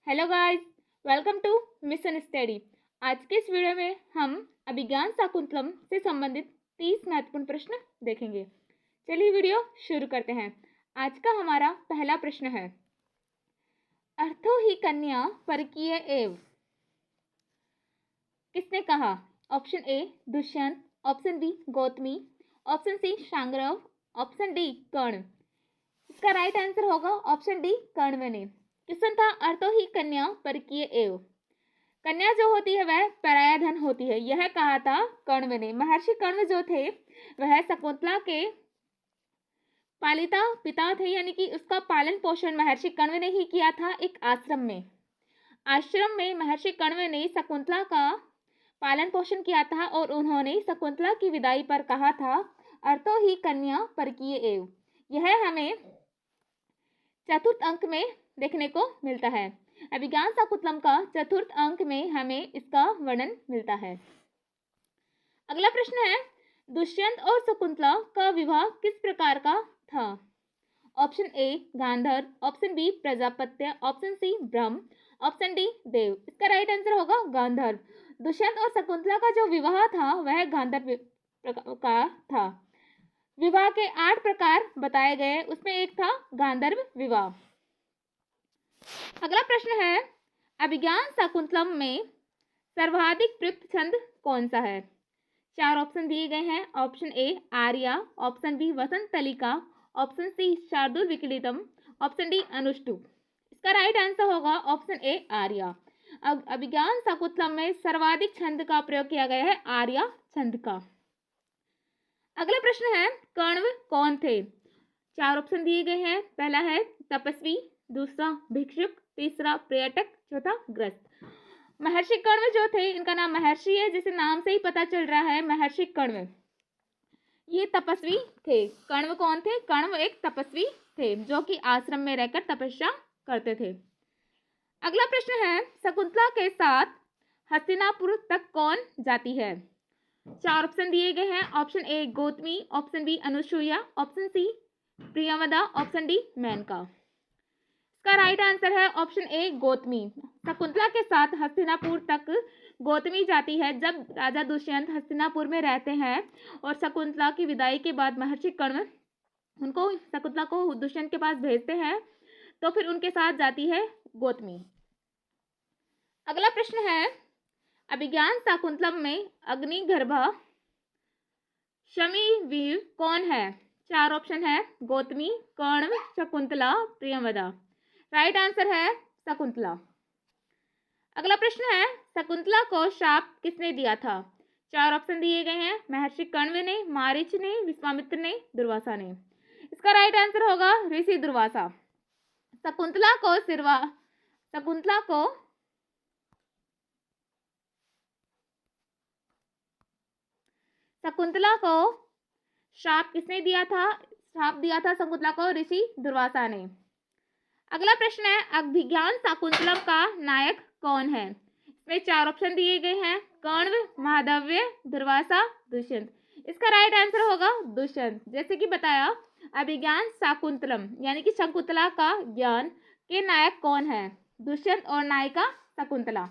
Hello guys, welcome to mission study. आज के इस वीडियो में हम अभिज्ञान शाकुंतलम से संबंधित 30 महत्वपूर्ण प्रश्न देखेंगे। चलिए वीडियो शुरू करते हैं। आज का हमारा पहला प्रश्न है, अर्थो ही कन्या परकीय एव किसने कहा? Option A Dushyant, option B Gautami, option C Sharngarav, option D Karna. इसका राइट आंसर होगा ऑप्शन डी कर्ण ने। क्वेश्चन था अर्थो ही कन्या परकीय एव। कन्या जो होती है वह पराया धन होती है, यह कहा था कण्व ने। महर्षि कण्व जो थे वह शकुंतला के पालिता पिता थे, यानी कि उसका पालन पोषण महर्षि कण्व ने ही किया था। एक आश्रम में महर्षि कण्व ने शकुंतला का पालन पोषण किया था और उन्होंने शकुंतला की विदाई पर कहा था अर्थो ही कन्या परकीय एव। यह हमें चतुर्थ अंक में देखने को मिलता है। अभिज्ञान शाकुंतलम का चतुर्थ अंक में हमें इसका वर्णन मिलता है। अगला प्रश्न है, दुष्यंत और शकुंतला का विवाह किस प्रकार का था? Option A Gandharva, option B Prajapatya, option C Brahma, option D देव। इसका राइट आंसर होगा गांधर्व। दुष्यंत और शकुंतला का जो विवाह था वह गांधर्व का था। विवाह के 8 प्रकार बताए गए, उसमें एक था गांधर्व विवाह। अगला प्रश्न है, अभिज्ञान शाकुंतलम में सर्वाधिक प्रयुक्त छंद कौन सा है? 4 ऑप्शन दिए गए हैं। Option A Arya, option B Vasanta Tilaka, option C Shardula Vikriditam, option D Anushtup. इसका राइट आंसर होगा ऑप्शन ए आर्या। अभिज्ञान शाकुंतलम में सर्वाधिक छंद का प्रयोग किया गया है आर्या छंद का। अगला प्रश्न है, कण्व कौन थे? 4 ऑप्शन दिए गए हैं। पहला है तपस्वी, दूसरा भिक्षुक, तीसरा पर्यटक, चौथा ग्रस्त। महर्षि कण्व जो थे, इनका नाम महर्षि है, जिसे नाम से ही पता चल रहा है महर्षि कण्व। ये तपस्वी थे। कण्व कौन थे? कण्व एक तपस्वी थे जो कि आश्रम में रहकर तपस्या करते थे। अगला प्रश्न है, शकुंतला के साथ हस्तिनापुर तक कौन जाती है? 4 ऑप्शन दिए गए हैं। Option A Gautami, option B Anusuya, option C Priyamvada, option D Menaka. इसका राइट आंसर है ऑप्शन ए गौतमी। शकुंतला के साथ हस्तिनापुर तक गौतमी जाती है। जब राजा दुष्यंत हस्तिनापुर में रहते हैं और शकुंतला की विदाई के बाद महर्षि कण्व उनको शकुंतला को दुष्यंत के पास भेजते हैं, तो फिर उनके साथ जाती है गौतमी। अगला प्रश्न है, अभिज्ञान शाकुंतलम में अग्निगर्भा शमीवीर कौन है? 4 ऑप्शन है, गौतमी, कण्व, शकुंतला, प्रियंवदा। राइट आंसर है शकुंतला। अगला प्रश्न है, शकुंतला को शाप किसने दिया था? 4 ऑप्शन दिए गए हैं। महर्षि कण्व ने, मारीच ने, विश्वामित्र ने, दुर्वासा ने। इसका राइट आंसर होगा ऋषि दुर्वासा। शकुंतला को श्राप किसने दिया था? श्राप दिया था शकुंतला को ऋषि दुर्वासा ने। अगला प्रश्न है, अभिज्ञान शाकुंतलम का नायक कौन है? इसमें 4 ऑप्शन दिए गए हैं। कण्व, महादव्य, दुर्वासा, दुष्यंत। इसका राइट आंसर होगा दुष्यंत। जैसे कि बताया, अभिज्ञान शाकुंतलम यानी कि शकुंतला का ज्ञान के नायक कौन है? दुष्यंत और नायिका शकुंतला।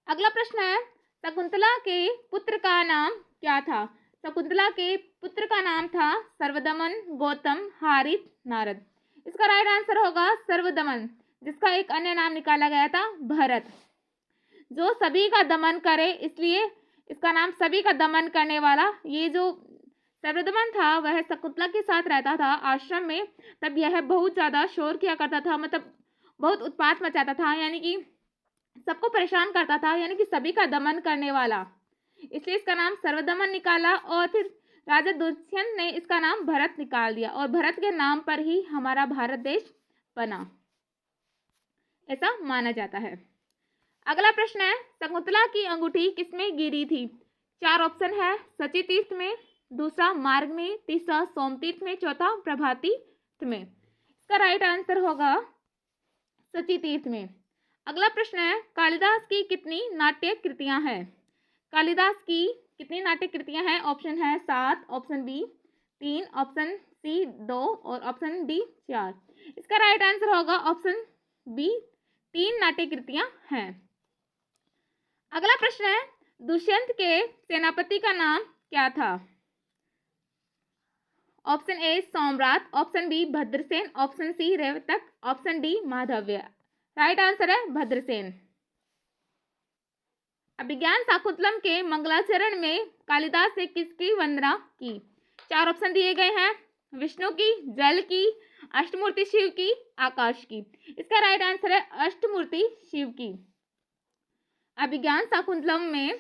अगला प्रश्न है, शकुंतला के पुत्र का नाम क्या था? शकुंतला के पुत्र का नाम था सर्वदमन, गौतम, हारित, नारद। इसका राइट आंसर होगा सर्वदमन, जिसका एक अन्य नाम निकाला गया था भरत, जो सभी का दमन करे, इसलिए इसका नाम सभी का दमन करने वाला। ये जो सर्वदमन था वह शकुंतला के साथ रहता था आश्रम में, तब यह बहुत ज़्यादा शोर किया करता था, मतलब बहुत उत्पात मचाता था, यानी कि सबको परेशान करता था, यानी कि सभी का दमन करने वाला, इसलिए इसका नाम सर्वदमन निकाला। और फिर राजा दुष्यंत ने इसका नाम भरत निकाल दिया और भरत के नाम पर ही हमारा भारत देश बना, ऐसा माना जाता है। अगला प्रश्न है, शकुंतला की अंगूठी किसमें गिरी थी? 4 ऑप्शन है। शची तीर्थ में, दूसरा मार्ग में, तीसरा सोमतीर्थ में, चौथा प्रभाती में। इसका राइट आंसर होगा शची तीर्थ में। अगला प्रश्न है, कालिदास की कितनी नाट्य कृतियां हैं? कालिदास की कितनी नाट्य कृतियां हैं? ऑप्शन है 7, ऑप्शन बी 3, ऑप्शन सी 2 और ऑप्शन डी 4। इसका राइट आंसर होगा ऑप्शन बी 3 नाट्य कृतियां हैं। अगला प्रश्न है, दुष्यंत के सेनापति का नाम क्या था? ऑप्शन ए सम्राट, option B Bhadrasen, option C Raivatak, option D Madhavya. Right answer है भद्रसेन। अभिज्ञान शाकुंतलम के मंगलाचरण में कालिदास ने किसकी वंदना की? 4 ऑप्शन दिए गए हैं, विष्णु की, जल की, अष्टमूर्ति शिव की, आकाश की। इसका राइट आंसर है अष्टमूर्ति शिव की। अभिज्ञान शाकुंतलम में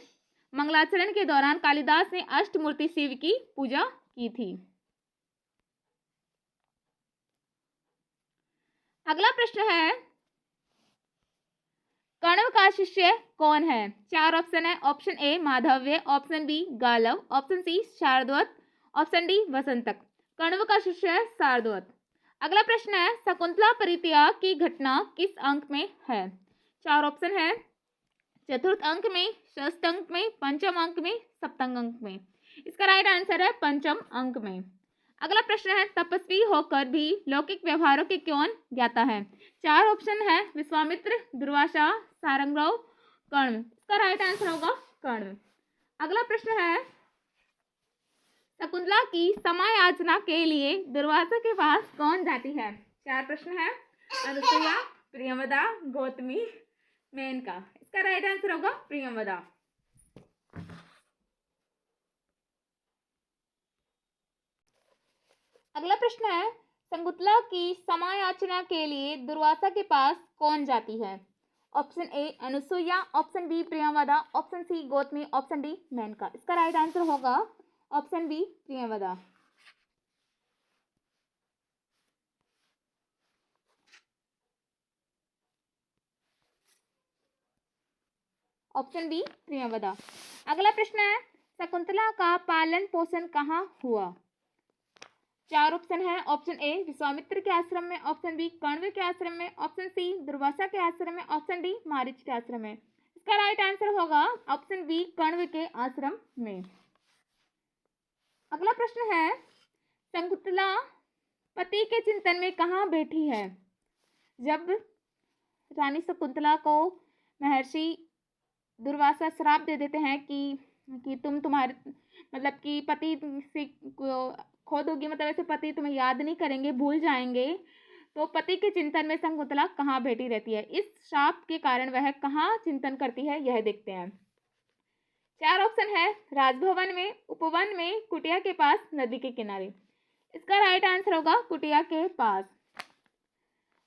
मंगलाचरण के दौरान कालिदास ने अष्टमूर्ति शिव की पूजा की थी। अगला प्रश्न है, कण्व का शिष्य कौन है? 4 ऑप्शन है, option A Madhavya, option B Galav, option C Shardul, option D Vasantak. Kanva का शिष्य है शार्दूल। अगला प्रश्न है, शकुंतला परित्याग की घटना किस अंक में है? 4 ऑप्शन है, चतुर्थ अंक में, षष्ठ अंक में, पंचम अंक में, सप्तम अंक में। इसका राइट आंसर है पंचम अंक में। अगला प्रश्न है, तपस्वी होकर भी लौकिक व्यवहारों के कौन ज्ञाता है? 4 ऑप्शन है, विश्वामित्र, दुर्वासा, सारंगव, कर्ण। इसका राइट आंसर होगा कर्ण। अगला प्रश्न है, शकुंतला की समायाचना के लिए दुर्वासा के पास कौन जाती है? 4 प्रश्न है, अनुसुईया, प्रियंवदा, गौतमी, मेनका। इसका राइट आंसर होगा प्रियंवदा। अगला प्रश्न है, शकुंतला की समायाचना के लिए दुर्वासा के पास कौन जाती है? Option A Anusuya, option B Priyamvada, option C Gautami, option D Menaka. इसका राइट आंसर होगा option B Priyamvada. Option B Priyamvada. अगला प्रश्न है, शकुंतला का पालन पोषण कहाँ हुआ? 4 ऑप्शन है, ऑप्शन ए विश्वामित्र के आश्रम में, ऑप्शन बी कण्व के आश्रम में, ऑप्शन सी दुर्वासा के आश्रम में, ऑप्शन डी मारीच के आश्रम में। इसका राइट आंसर होगा ऑप्शन बी कण्व के आश्रम में। अगला प्रश्न है, शकुंतला पति के चिंतन में कहाँ बैठी है? जब रानी शकुंतला को महर्षि दुर्वासा श्राप दे देते हैं कि तुम्हारे मतलब कि पति से खो दोगी, मतलब ऐसे पति तुम्हें याद नहीं करेंगे, भूल जाएंगे, तो पति के चिंतन में शकुंतला कहाँ बैठी रहती है? इस श्राप के कारण वह कहाँ चिंतन करती है, यह देखते हैं। 4 ऑप्शन है, राजभवन में, उपवन में, कुटिया के पास, नदी के किनारे। इसका राइट आंसर होगा कुटिया के पास।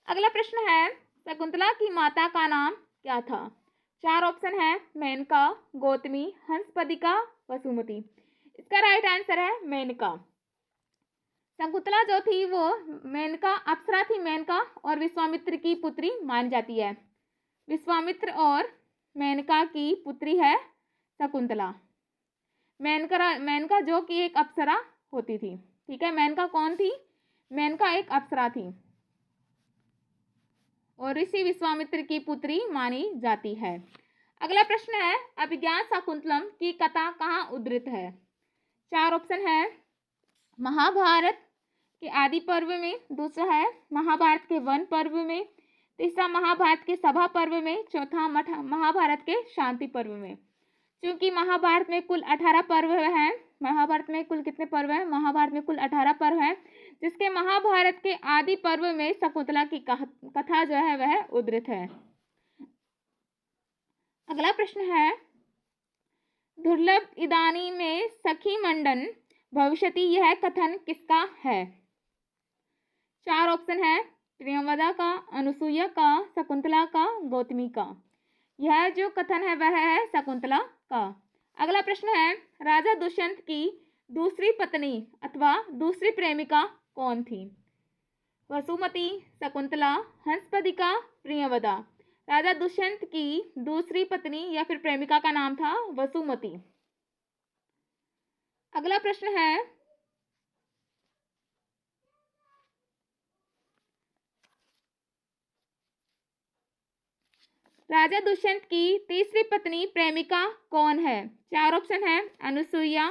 अगला प्रश्न है, शकुंतला की माता का नाम क्या था? 4 ऑप्शन है, मेनका, गौतमी, हंसपदिका, वसुमती। इसका राइट आंसर है मेनका। शकुंतला जो थी वो मेनका अप्सरा थी, मेनका, और विश्वामित्र की पुत्री मानी जाती है। विश्वामित्र और मेनका की पुत्री है शकुंतला। मेनका जो कि एक अप्सरा होती थी। ठीक है, मेनका कौन थी? मेनका एक अप्सरा थी और ऋषि विश्वामित्र की पुत्री मानी जाती है। अगला प्रश्न है, अभिज्ञान शाकुंतलम की कथा कहाँ उद्धृत है? 4 ऑप्शन है, महाभारत के आदि पर्व में, दूसरा है महाभारत के वन पर्व में, तीसरा महाभारत के सभा पर्व में, चौथा महाभारत के शांति पर्व में। क्योंकि महाभारत में कुल 18 पर्व हैं। महाभारत में कुल कितने पर्व हैं? महाभारत में कुल 18 पर्व हैं, जिसके महाभारत के आदि पर्व में शकुंतला की कथा जो है वह उद्धृत है। अगला प्रश्न है, दुर्लभ इदानी में सखी मंडन भविष्यति, यह कथन किसका है? 4 ऑप्शन है, प्रियंवदा का, अनुसुईया का, शकुंतला का, गौतमी का। यह जो कथन है वह है शकुंतला का। अगला प्रश्न है, राजा दुष्यंत की दूसरी पत्नी अथवा दूसरी प्रेमिका कौन थी? वसुमती, शकुंतला, हंसपदिका, प्रियंवदा। राजा दुष्यंत की दूसरी पत्नी या फिर प्रेमिका का नाम था वसुमती। अगला प्रश्न है, राजा दुष्यंत की तीसरी पत्नी प्रेमिका कौन है? 4 ऑप्शन है, अनुसुईया,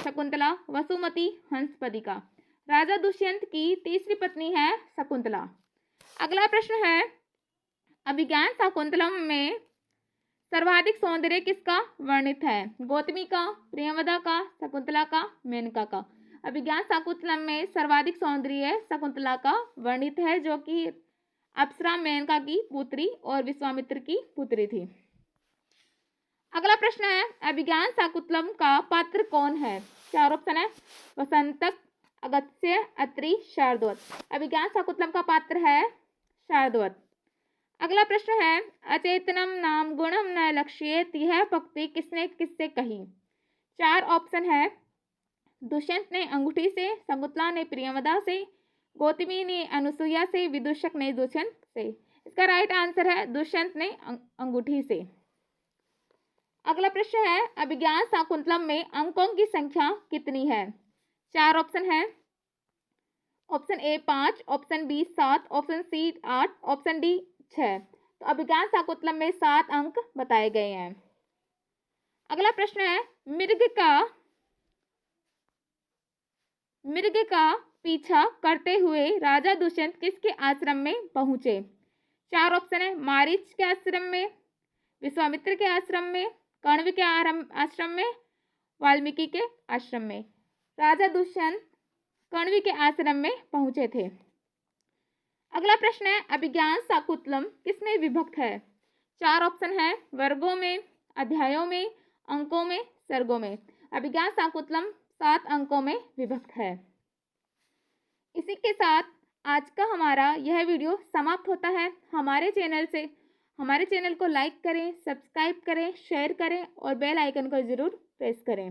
शकुंतला, वसुमती, हंसपदिका। राजा दुष्यंत की तीसरी पत्नी है शकुंतला। अगला प्रश्न है, अभिज्ञान शाकुंतलम में सर्वाधिक सौंदर्य किसका वर्णित है? गौतमी का, प्रियंवदा का, शकुंतला का, मेनका का। अभिज्ञान शाकुंतलम में सर्वाधिक सौंदर्य शकुंतला का वर्णित है, जो कि अप्सरा मेनका की पुत्री और विश्वामित्र की पुत्री थी। अगला प्रश्न है, अभिज्ञान शाकुंतलम का पात्र कौन है? 4 ऑप्शन है, वसंतक, अगस्त्य, अत्रि, शार्दूल। अभिज्ञान शाकुंतलम का पात्र है शार्दूल। अगला प्रश्न है, अचेतनम नाम गुणम न लक्ष्येत, यह पंक्ति किसने किससे कही? 4 ऑप्शन है, दुष्यंत ने अंगूठी से, शकुंतला ने प्रियंवदा से, गौतमी ने अनुसुईया से, विदूषक ने दुष्यंत से। इसका राइट आंसर है दुष्यंत ने अंगूठी से। अगला प्रश्न है, अभिज्ञान शाकुंतलम में अंकों की संख्या कितनी है? 4 ऑप्शन है, option A 5, option B 7, option C 8, option D 6। तो अभिज्ञान शाकुंतलम में 7 अंक बताए गए हैं। अगला प्रश्न है, मृग का पीछा करते हुए राजा दुष्यंत किसके आश्रम में पहुंचे? 4 ऑप्शन है, मारीच के आश्रम में, विश्वामित्र के आश्रम में, कण्व के आश्रम में, वाल्मीकि के आश्रम में। राजा दुष्यंत कण्व के आश्रम में पहुंचे थे। अगला प्रश्न है, अभिज्ञान शाकुंतलम किसमें विभक्त है? 4 ऑप्शन है, वर्गों में, अध्यायों में, अंकों में, सर्गों में। अभिज्ञान शाकुंतलम 7 अंकों में विभक्त है। इसी के साथ आज का हमारा यह वीडियो समाप्त होता है। हमारे चैनल को लाइक करें, सब्सक्राइब करें, शेयर करें और बेल आइकन को ज़रूर प्रेस करें।